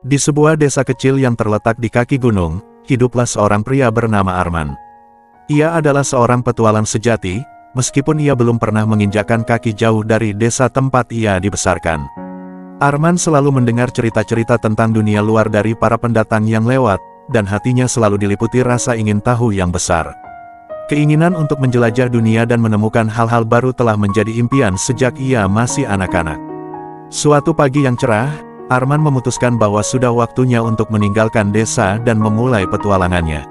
Di sebuah desa kecil yang terletak di kaki gunung, hiduplah seorang pria bernama Arman. Ia adalah seorang petualang sejati, meskipun ia belum pernah menginjakkan kaki jauh dari desa tempat ia dibesarkan. Arman selalu mendengar cerita-cerita tentang dunia luar dari para pendatang yang lewat, dan hatinya selalu diliputi rasa ingin tahu yang besar. Keinginan untuk menjelajah dunia dan menemukan hal-hal baru telah menjadi impian sejak ia masih anak-anak. Suatu pagi yang cerah, Arman memutuskan bahwa sudah waktunya untuk meninggalkan desa dan memulai petualangannya.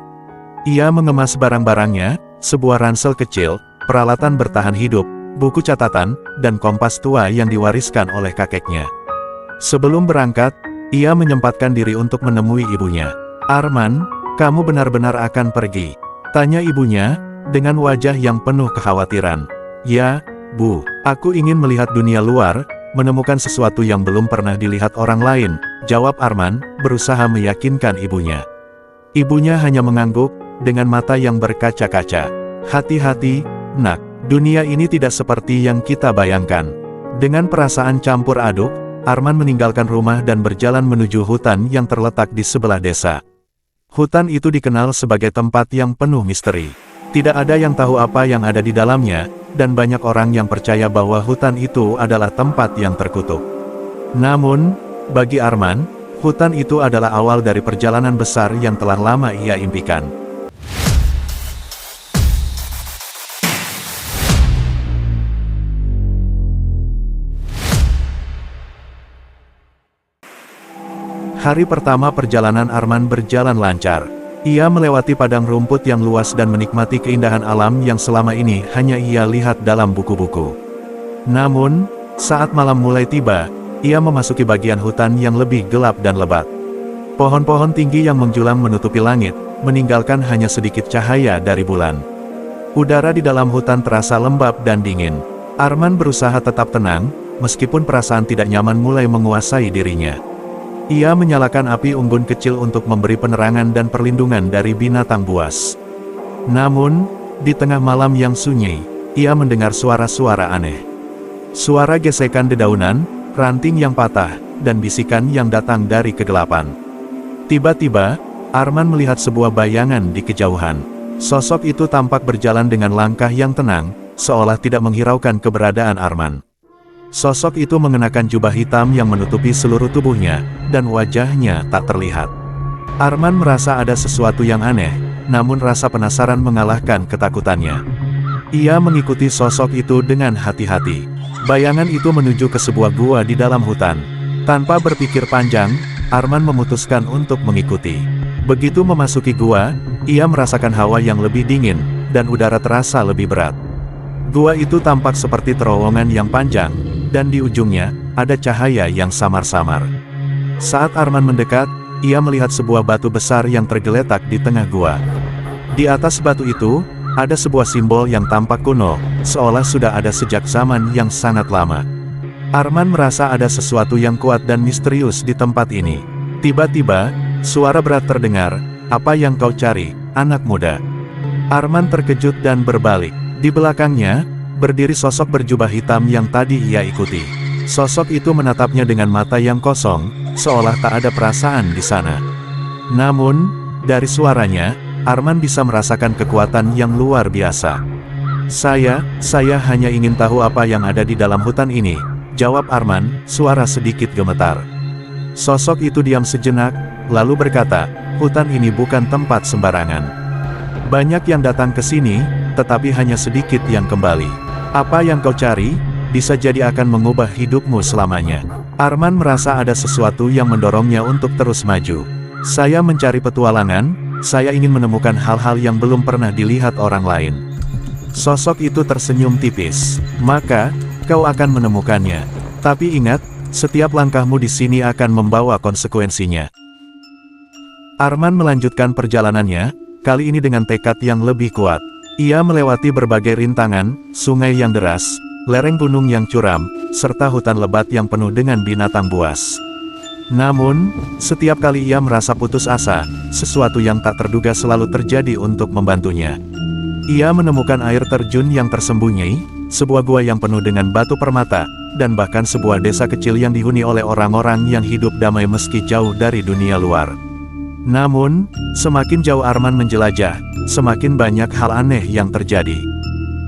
Ia mengemas barang-barangnya, sebuah ransel kecil, peralatan bertahan hidup, buku catatan, dan kompas tua yang diwariskan oleh kakeknya. Sebelum berangkat, ia menyempatkan diri untuk menemui ibunya. "Arman, kamu benar-benar akan pergi?" tanya ibunya, dengan wajah yang penuh kekhawatiran. "Ya, Bu, aku ingin melihat dunia luar, menemukan sesuatu yang belum pernah dilihat orang lain," jawab Arman, berusaha meyakinkan ibunya. Ibunya hanya mengangguk, dengan mata yang berkaca-kaca. "Hati-hati, Nak, dunia ini tidak seperti yang kita bayangkan." Dengan perasaan campur aduk, Arman meninggalkan rumah dan berjalan menuju hutan yang terletak di sebelah desa. Hutan itu dikenal sebagai tempat yang penuh misteri. Tidak ada yang tahu apa yang ada di dalamnya, dan banyak orang yang percaya bahwa hutan itu adalah tempat yang terkutuk. Namun, bagi Arman, hutan itu adalah awal dari perjalanan besar yang telah lama ia impikan. Hari pertama perjalanan Arman berjalan lancar. Ia melewati padang rumput yang luas dan menikmati keindahan alam yang selama ini hanya ia lihat dalam buku-buku. Namun, saat malam mulai tiba, ia memasuki bagian hutan yang lebih gelap dan lebat. Pohon-pohon tinggi yang menjulang menutupi langit, meninggalkan hanya sedikit cahaya dari bulan. Udara di dalam hutan terasa lembab dan dingin. Arman berusaha tetap tenang, meskipun perasaan tidak nyaman mulai menguasai dirinya. Ia menyalakan api unggun kecil untuk memberi penerangan dan perlindungan dari binatang buas. Namun, di tengah malam yang sunyi, ia mendengar suara-suara aneh. Suara gesekan dedaunan, ranting yang patah, dan bisikan yang datang dari kegelapan. Tiba-tiba, Arman melihat sebuah bayangan di kejauhan. Sosok itu tampak berjalan dengan langkah yang tenang, seolah tidak menghiraukan keberadaan Arman. Sosok itu mengenakan jubah hitam yang menutupi seluruh tubuhnya, dan wajahnya tak terlihat. Arman merasa ada sesuatu yang aneh, namun rasa penasaran mengalahkan ketakutannya. Ia mengikuti sosok itu dengan hati-hati. Bayangan itu menuju ke sebuah gua di dalam hutan. Tanpa berpikir panjang, Arman memutuskan untuk mengikuti. Begitu memasuki gua, ia merasakan hawa yang lebih dingin, dan udara terasa lebih berat. Gua itu tampak seperti terowongan yang panjang, dan di ujungnya, ada cahaya yang samar-samar. Saat Arman mendekat, ia melihat sebuah batu besar yang tergeletak di tengah gua. Di atas batu itu, ada sebuah simbol yang tampak kuno, seolah sudah ada sejak zaman yang sangat lama. Arman merasa ada sesuatu yang kuat dan misterius di tempat ini. Tiba-tiba, suara berat terdengar, "Apa yang kau cari, anak muda?" Arman terkejut dan berbalik. Di belakangnya, berdiri sosok berjubah hitam yang tadi ia ikuti. Sosok itu menatapnya dengan mata yang kosong, seolah tak ada perasaan di sana. Namun, dari suaranya, Arman bisa merasakan kekuatan yang luar biasa. Saya hanya ingin tahu apa yang ada di dalam hutan ini," jawab Arman, suara sedikit gemetar. Sosok itu diam sejenak, lalu berkata, "Hutan ini bukan tempat sembarangan. Banyak yang datang ke sini, tetapi hanya sedikit yang kembali. Apa yang kau cari, bisa jadi akan mengubah hidupmu selamanya." Arman merasa ada sesuatu yang mendorongnya untuk terus maju. "Saya mencari petualangan, saya ingin menemukan hal-hal yang belum pernah dilihat orang lain." Sosok itu tersenyum tipis. "Maka, kau akan menemukannya. Tapi ingat, setiap langkahmu di sini akan membawa konsekuensinya." Arman melanjutkan perjalanannya, kali ini dengan tekad yang lebih kuat. Ia melewati berbagai rintangan, sungai yang deras, lereng gunung yang curam, serta hutan lebat yang penuh dengan binatang buas. Namun, setiap kali ia merasa putus asa, sesuatu yang tak terduga selalu terjadi untuk membantunya. Ia menemukan air terjun yang tersembunyi, sebuah gua yang penuh dengan batu permata, dan bahkan sebuah desa kecil yang dihuni oleh orang-orang yang hidup damai meski jauh dari dunia luar. Namun, semakin jauh Arman menjelajah, semakin banyak hal aneh yang terjadi.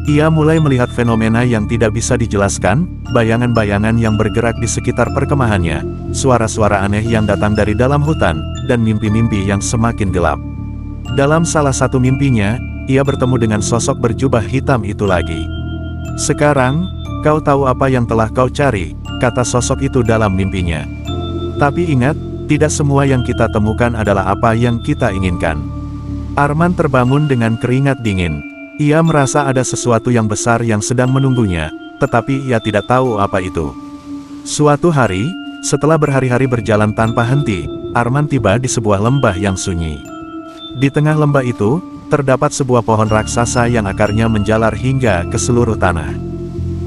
Ia mulai melihat fenomena yang tidak bisa dijelaskan, bayangan-bayangan yang bergerak di sekitar perkemahannya, suara-suara aneh yang datang dari dalam hutan, dan mimpi-mimpi yang semakin gelap. Dalam salah satu mimpinya, ia bertemu dengan sosok berjubah hitam itu lagi. "Sekarang, kau tahu apa yang telah kau cari," kata sosok itu dalam mimpinya. "Tapi ingat, tidak semua yang kita temukan adalah apa yang kita inginkan." Arman terbangun dengan keringat dingin. Ia merasa ada sesuatu yang besar yang sedang menunggunya, tetapi ia tidak tahu apa itu. Suatu hari, setelah berhari-hari berjalan tanpa henti, Arman tiba di sebuah lembah yang sunyi. Di tengah lembah itu, terdapat sebuah pohon raksasa yang akarnya menjalar hingga ke seluruh tanah.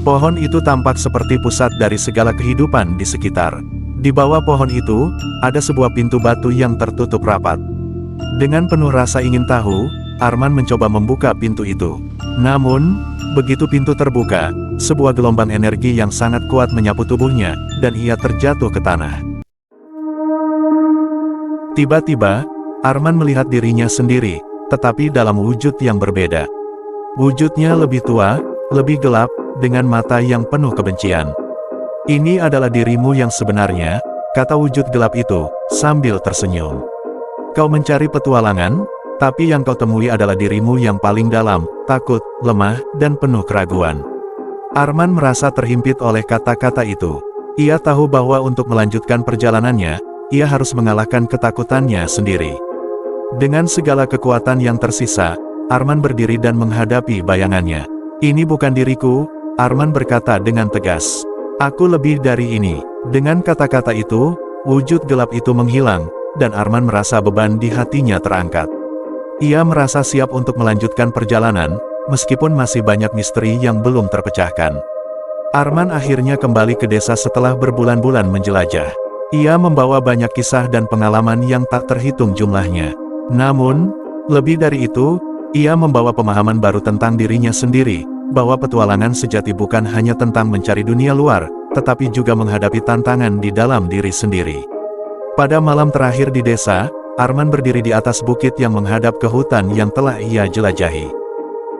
Pohon itu tampak seperti pusat dari segala kehidupan di sekitar. Di bawah pohon itu, ada sebuah pintu batu yang tertutup rapat. Dengan penuh rasa ingin tahu, Arman mencoba membuka pintu itu. Namun, begitu pintu terbuka, sebuah gelombang energi yang sangat kuat menyapu tubuhnya, dan ia terjatuh ke tanah. Tiba-tiba, Arman melihat dirinya sendiri, tetapi dalam wujud yang berbeda. Wujudnya lebih tua, lebih gelap, dengan mata yang penuh kebencian. "Ini adalah dirimu yang sebenarnya," kata wujud gelap itu, sambil tersenyum. "Kau mencari petualangan, tapi yang kau temui adalah dirimu yang paling dalam, takut, lemah, dan penuh keraguan." Arman merasa terhimpit oleh kata-kata itu. Ia tahu bahwa untuk melanjutkan perjalanannya, ia harus mengalahkan ketakutannya sendiri. Dengan segala kekuatan yang tersisa, Arman berdiri dan menghadapi bayangannya. "Ini bukan diriku," Arman berkata dengan tegas. "Aku lebih dari ini." Dengan kata-kata itu, wujud gelap itu menghilang, dan Arman merasa beban di hatinya terangkat. Ia merasa siap untuk melanjutkan perjalanan, meskipun masih banyak misteri yang belum terpecahkan. Arman akhirnya kembali ke desa setelah berbulan-bulan menjelajah. Ia membawa banyak kisah dan pengalaman yang tak terhitung jumlahnya. Namun, lebih dari itu, ia membawa pemahaman baru tentang dirinya sendiri, bahwa petualangan sejati bukan hanya tentang mencari dunia luar, tetapi juga menghadapi tantangan di dalam diri sendiri. Pada malam terakhir di desa, Arman berdiri di atas bukit yang menghadap ke hutan yang telah ia jelajahi.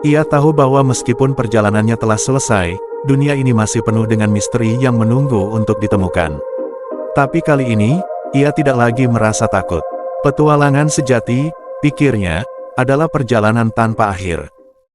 Ia tahu bahwa meskipun perjalanannya telah selesai, dunia ini masih penuh dengan misteri yang menunggu untuk ditemukan. Tapi kali ini, ia tidak lagi merasa takut. Petualangan sejati, pikirnya, adalah perjalanan tanpa akhir.